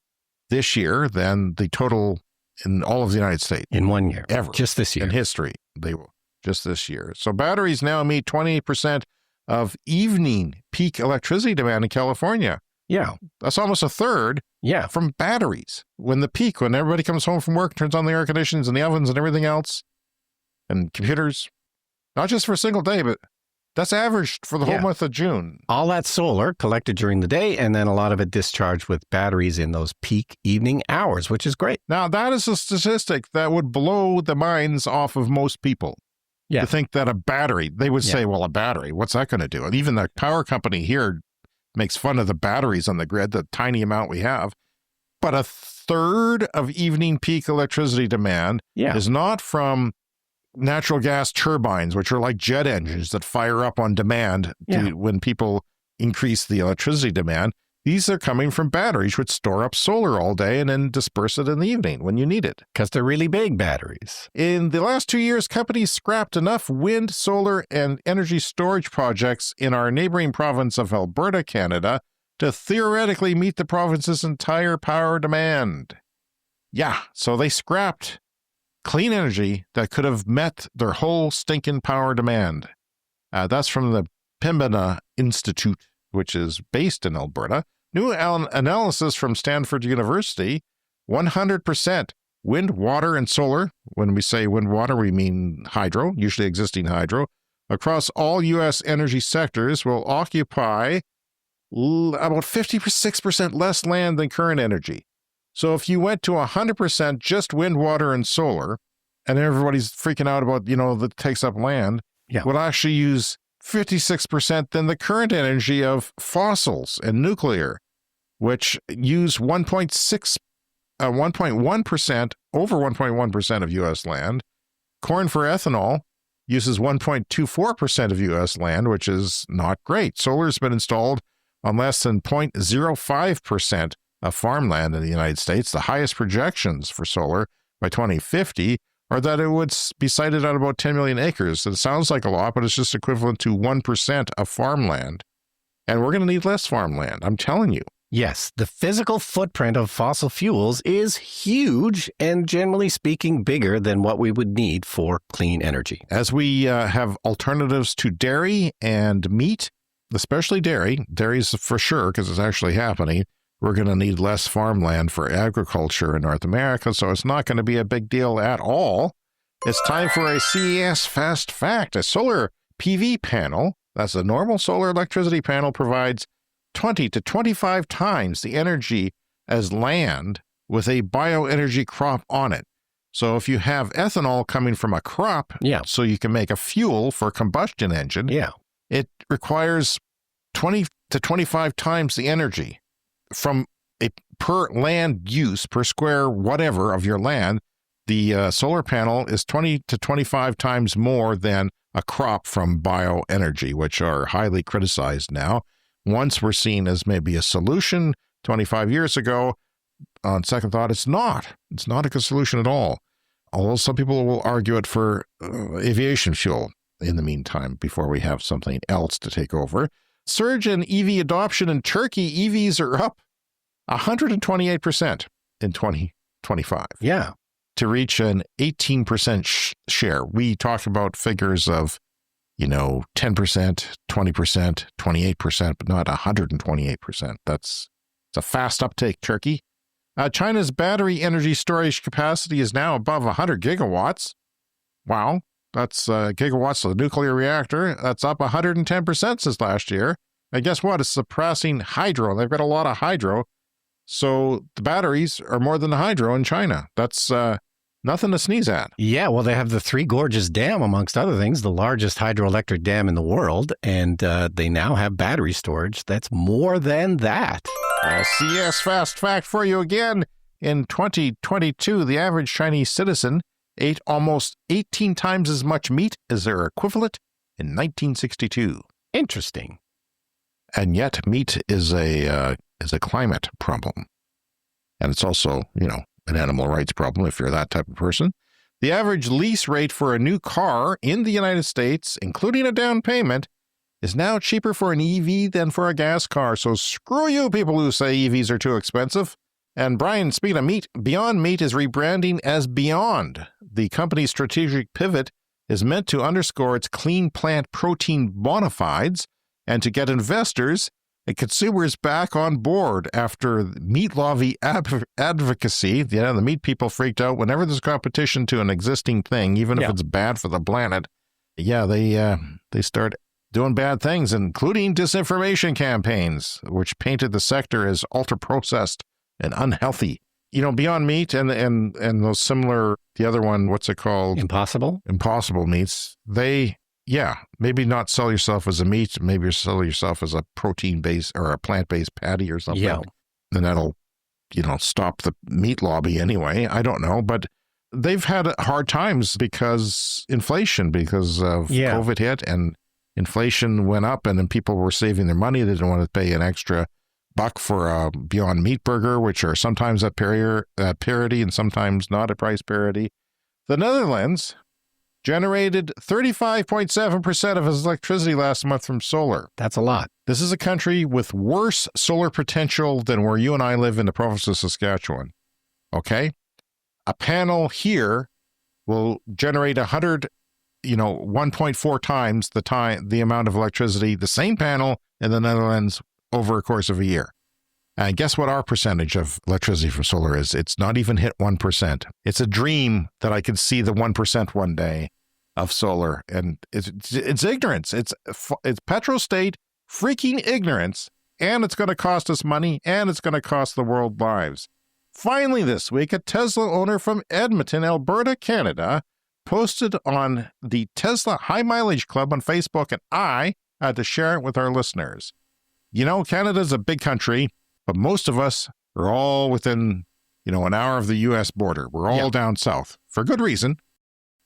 this year than the total in all of the United States. In 1 year. Ever. Just this year. In history. They will. Just this year. So batteries now meet 28% of evening peak electricity demand in California. Yeah. That's almost a third from batteries. When everybody comes home from work, turns on the air conditioners and the ovens and everything else, and computers, not just for a single day, but that's averaged for the whole month of June. All that solar collected during the day, and then a lot of it discharged with batteries in those peak evening hours, which is great. Now, that is a statistic that would blow the minds off of most people. Yeah. To think that a battery, they would say, well, a battery, what's that going to do? And even the power company here makes fun of the batteries on the grid, the tiny amount we have. But a third of evening peak electricity demand is not from natural gas turbines, which are like jet engines that fire up on demand when people increase the electricity demand. These are coming from batteries which store up solar all day and then disperse it in the evening when you need it. Because they're really big batteries. In the last 2 years, companies scrapped enough wind, solar, and energy storage projects in our neighboring province of Alberta, Canada, to theoretically meet the province's entire power demand. Yeah, so they scrapped clean energy that could have met their whole stinking power demand. That's from the Pembina Institute, which is based in Alberta. New analysis from Stanford University, 100% wind, water, and solar. When we say wind, water, we mean hydro, usually existing hydro, across all U.S. energy sectors will occupy about 56% less land than current energy. So if you went to 100% just wind, water, and solar, and everybody's freaking out about, that takes up land, would actually use 56% than the current energy of fossils and nuclear, which use 1.1% over 1.1% of U.S. land. Corn for ethanol uses 1.24% of U.S. land, which is not great. Solar's been installed on less than 0.05% of farmland in the United States. The highest projections for solar by 2050 are that it would be sited on about 10 million acres. It sounds like a lot, but it's just equivalent to 1% of farmland. And we're going to need less farmland, I'm telling you. Yes, the physical footprint of fossil fuels is huge and generally speaking bigger than what we would need for clean energy. As we have alternatives to dairy and meat, especially dairy's for sure because it's actually happening, we're going to need less farmland for agriculture in North America, so it's not going to be a big deal at all. It's time for a CES Fast Fact. A solar PV panel, that's a normal solar electricity panel, provides 20 to 25 times the energy as land with a bioenergy crop on it. So if you have ethanol coming from a crop, so you can make a fuel for a combustion engine, it requires 20 to 25 times the energy. From a per land use, per square whatever of your land, the solar panel is 20 to 25 times more than a crop from bioenergy, which are highly criticized now. Once were seen as maybe a solution 25 years ago. On second thought, it's not. It's not a good solution at all. Although some people will argue it for aviation fuel in the meantime before we have something else to take over. Surge in EV adoption in Turkey. EVs are up 128% in 2025. Yeah. To reach an 18% share. We talk about figures of, 10%, 20%, 28%, but not 128%. It's a fast uptake, Turkey. China's battery energy storage capacity is now above 100 gigawatts. Wow. That's gigawatts of the nuclear reactor. That's up 110% since last year. And guess what? It's suppressing hydro. They've got a lot of hydro. So the batteries are more than the hydro in China. That's nothing to sneeze at. Yeah, well, they have the Three Gorges Dam, amongst other things, the largest hydroelectric dam in the world. And they now have battery storage that's more than that. CS Fast Fact for you again. In 2022, the average Chinese citizen ate almost 18 times as much meat as their equivalent in 1962. Interesting. And yet meat is a climate problem. And it's also, an animal rights problem if you're that type of person. The average lease rate for a new car in the United States, including a down payment, is now cheaper for an EV than for a gas car. So screw you people who say EVs are too expensive. And Brian, speaking of meat, Beyond Meat is rebranding as Beyond. The company's strategic pivot is meant to underscore its clean plant protein bona fides and to get investors and consumers back on board after meat lobby advocacy. The meat people freaked out whenever there's competition to an existing thing, even if it's bad for the planet. Yeah, they start doing bad things, including disinformation campaigns, which painted the sector as ultra-processed and unhealthy. Beyond Meat and those similar, the other one, what's it called? Impossible Meats. Maybe not sell yourself as a meat. Maybe sell yourself as a protein-based or a plant-based patty or something. Yeah. And that'll, stop the meat lobby anyway. I don't know. But they've had hard times because of COVID hit and inflation went up and then people were saving their money. They didn't want to pay an extra $1 for a Beyond Meat burger, which are sometimes at parity and sometimes not at price parity. The Netherlands generated 35.7% of its electricity last month from solar. That's a lot. This is a country with worse solar potential than where you and I live in the province of Saskatchewan. Okay? A panel here will generate 1.4 times the amount of electricity, the same panel in the Netherlands over a course of a year. And guess what our percentage of electricity from solar is? It's not even hit 1%. It's a dream that I could see the 1% one day of solar. And it's ignorance. It's petrostate freaking ignorance. And it's going to cost us money. And it's going to cost the world lives. Finally this week, a Tesla owner from Edmonton, Alberta, Canada, posted on the Tesla High Mileage Club on Facebook. And I had to share it with our listeners. Canada's a big country. But most of us are all within, an hour of the U.S. border. We're all down south for good reason.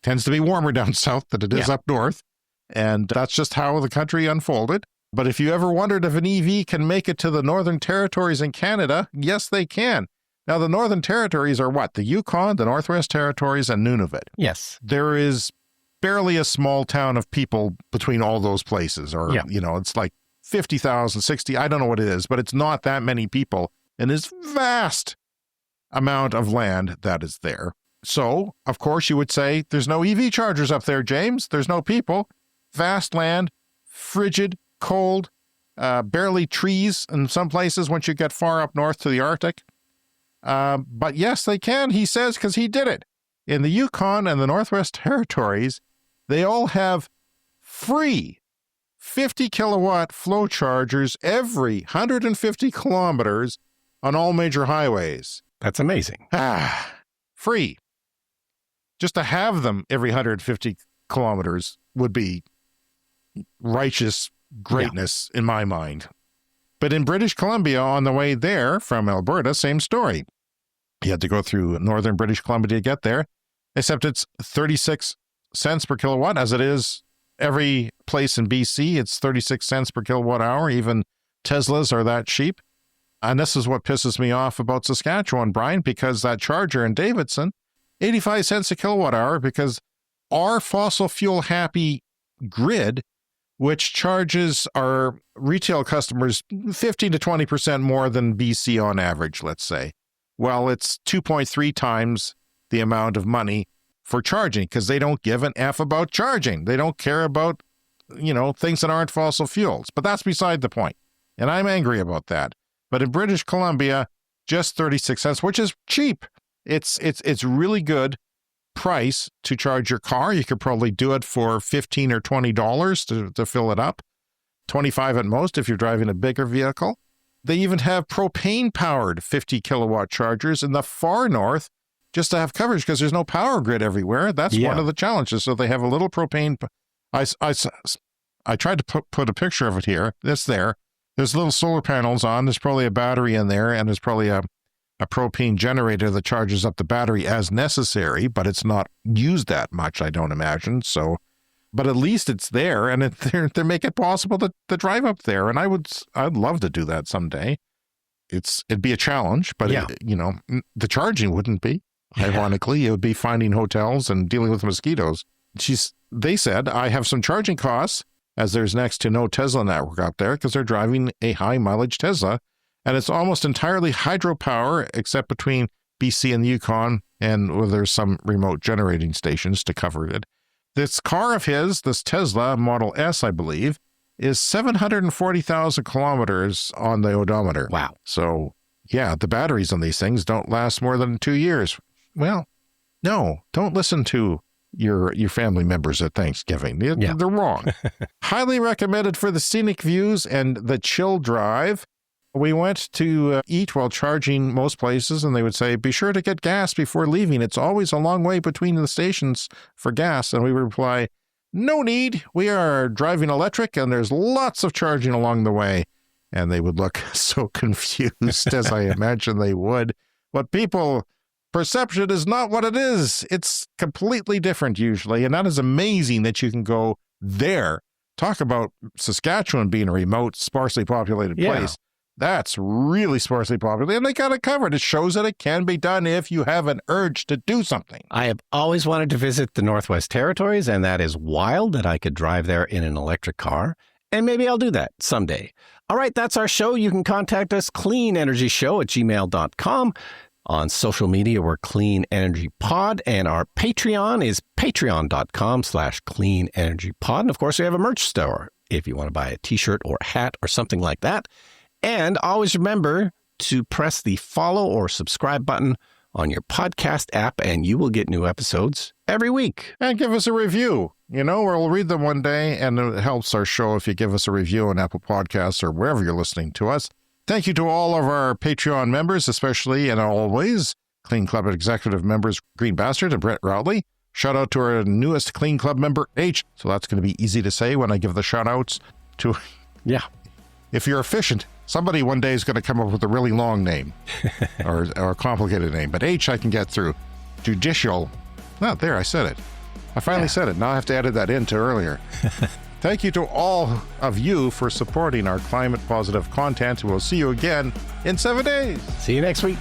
Tends to be warmer down south than it is up north. And that's just how the country unfolded. But if you ever wondered if an EV can make it to the Northern Territories in Canada, yes, they can. Now, the Northern Territories are what? The Yukon, the Northwest Territories, and Nunavut. Yes. There is barely a small town of people between all those places. Or, it's like 50,000, 60, I don't know what it is, but it's not that many people. And this vast amount of land that is there. So, of course, you would say, there's no EV chargers up there, James. There's no people. Vast land, frigid, cold, barely trees in some places once you get far up north to the Arctic. But yes, they can, he says, because he did it. In the Yukon and the Northwest Territories, they all have free 50 kilowatt flow chargers every 150 kilometers on all major highways. That's amazing. Free. Just to have them every 150 kilometers would be righteous greatness in my mind. But in British Columbia, on the way there from Alberta, same story. You had to go through northern British Columbia to get there, except it's 36 cents per kilowatt, as it is every place in BC. It's 36 cents per kilowatt hour. Even Teslas are that cheap. And this is what pisses me off about Saskatchewan, Brian, because that charger in Davidson, 85 cents a kilowatt hour, because our fossil fuel happy grid, which charges our retail customers 15 to 20% more than BC on average, let's say. Well, it's 2.3 times the amount of money for charging, because they don't give an F about charging. They don't care about, things that aren't fossil fuels. But that's beside the point. And I'm angry about that. But in British Columbia, just 36 cents, which is cheap. It's really good price to charge your car. You could probably do it for $15 or $20 to fill it up. 25 at most if you're driving a bigger vehicle. They even have propane-powered 50 kilowatt chargers in the far north just to have coverage because there's no power grid everywhere. That's one of the challenges. So they have a little propane. I tried to put a picture of it here. It's there. There's little solar panels on. There's probably a battery in there, and there's probably a propane generator that charges up the battery as necessary, but it's not used that much, I don't imagine. So, but at least it's there, and they make it possible to drive up there. And I'd love to do that someday. It'd be a challenge, but the charging wouldn't be. Ironically, it would be finding hotels and dealing with mosquitoes. They said, I have some charging costs, as there's next to no Tesla network up there because they're driving a high mileage Tesla, and it's almost entirely hydropower except between BC and the Yukon, and where there's some remote generating stations to cover it. This car of his, this Tesla Model S, I believe, is 740,000 kilometers on the odometer. Wow. So, yeah, the batteries on these things don't last more than 2 years. Well, no, don't listen to your family members at Thanksgiving. They're wrong. Highly recommended for the scenic views and the chill drive. We went to eat while charging most places, and they would say, be sure to get gas before leaving. It's always a long way between the stations for gas. And we would reply, no need. We are driving electric, and there's lots of charging along the way. And they would look so confused, as I imagine they would. But perception is not what it is. It's completely different usually. And that is amazing that you can go there. Talk about Saskatchewan being a remote, sparsely populated place. That's really sparsely populated. And they got it covered. It shows that it can be done if you have an urge to do something. I have always wanted to visit the Northwest Territories, and that is wild that I could drive there in an electric car. And maybe I'll do that someday. All right, that's our show. You can contact us, cleanenergyshow@gmail.com. On social media, we're Clean Energy Pod, and our Patreon is patreon.com/cleanenergypod. And of course, we have a merch store if you want to buy a t-shirt or a hat or something like that. And always remember to press the follow or subscribe button on your podcast app, and you will get new episodes every week. And give us a review. We'll read them one day, and it helps our show if you give us a review on Apple Podcasts or wherever you're listening to us. Thank you to all of our Patreon members, especially and always Clean Club executive members Green Bastard and Brett Rowley. Shout out to our newest Clean Club member, H. So that's going to be easy to say when I give the shout outs to... Yeah. If you're efficient, somebody one day is going to come up with a really long name or a complicated name. But H I can get through. Judicial. Oh, there, I said it. I finally said it. Now I have to edit that into earlier. Thank you to all of you for supporting our climate positive content. We'll see you again in 7 days. See you next week.